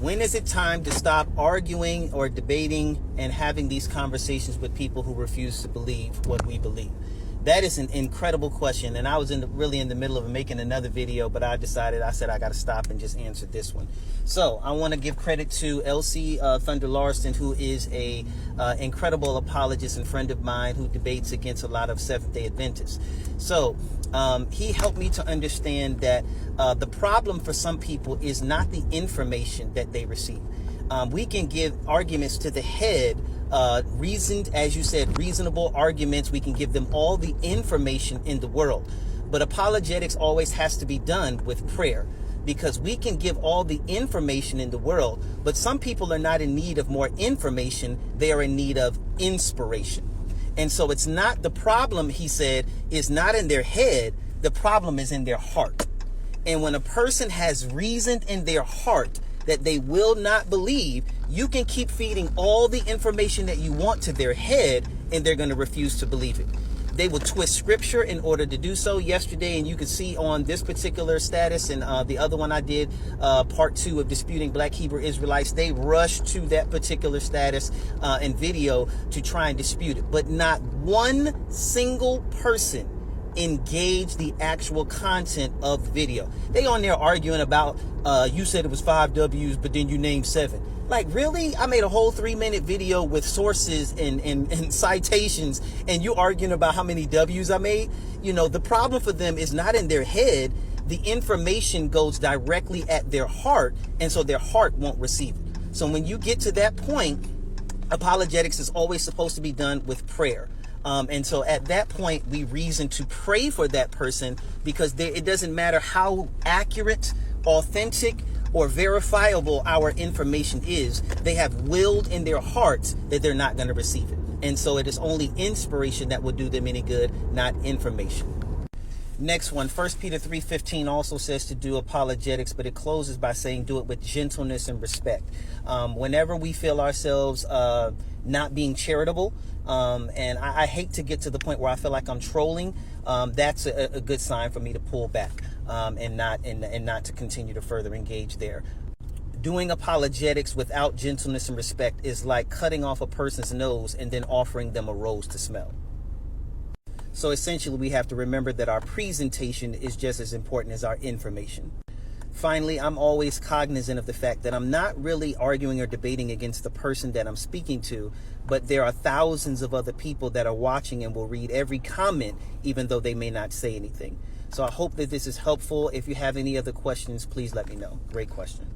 When is it time to stop arguing or debating and having these conversations with people who refuse to believe what we believe? That is an incredible question, and I was really in the middle of making another video, but I said I got to stop and just answer this one. So I want to give credit to LC Thunder Larson, who is a incredible apologist and friend of mine who debates against a lot of Seventh-day Adventists. So he helped me to understand that the problem for some people is not the information that they receive. We can give arguments to the head, reasoned, as you said, reasonable arguments. We can give them all the information in the world. But apologetics always has to be done with prayer, because we can give all the information in the world, but some people are not in need of more information. They are in need of inspiration. And so it's not the problem, he said, is not in their head. The problem is in their heart. And when a person has reasoned in their heart that they will not believe, you can keep feeding all the information that you want to their head, and they're going to refuse to believe it. They will twist scripture in order to do so. Yesterday, and you can see on this particular status and the other one I did, part 2 of Disputing Black Hebrew Israelites, they rushed to that particular status and video to try and dispute it. But not one single person engage the actual content of the video. They on there arguing about you said it was 5 W's, but then you named 7. Like, really? I made a whole 3-minute video with sources and citations, and you arguing about how many W's I made? You know, the problem for them is not in their head. The information goes directly at their heart, and so their heart won't receive it. So when you get to that point, apologetics is always supposed to be done with prayer. And so at that point, we reason to pray for that person, because it doesn't matter how accurate, authentic, or verifiable our information is. They have willed in their hearts that they're not going to receive it. And so it is only inspiration that will do them any good, not information. Next one, 1 Peter 3:15 also says to do apologetics, but it closes by saying do it with gentleness and respect. Whenever we feel ourselves not being charitable, and I hate to get to the point where I feel like I'm trolling, that's a good sign for me to pull back and not to continue to further engage there. Doing apologetics without gentleness and respect is like cutting off a person's nose and then offering them a rose to smell. So essentially, we have to remember that our presentation is just as important as our information. Finally, I'm always cognizant of the fact that I'm not really arguing or debating against the person that I'm speaking to, but there are thousands of other people that are watching and will read every comment, even though they may not say anything. So I hope that this is helpful. If you have any other questions, please let me know. Great question.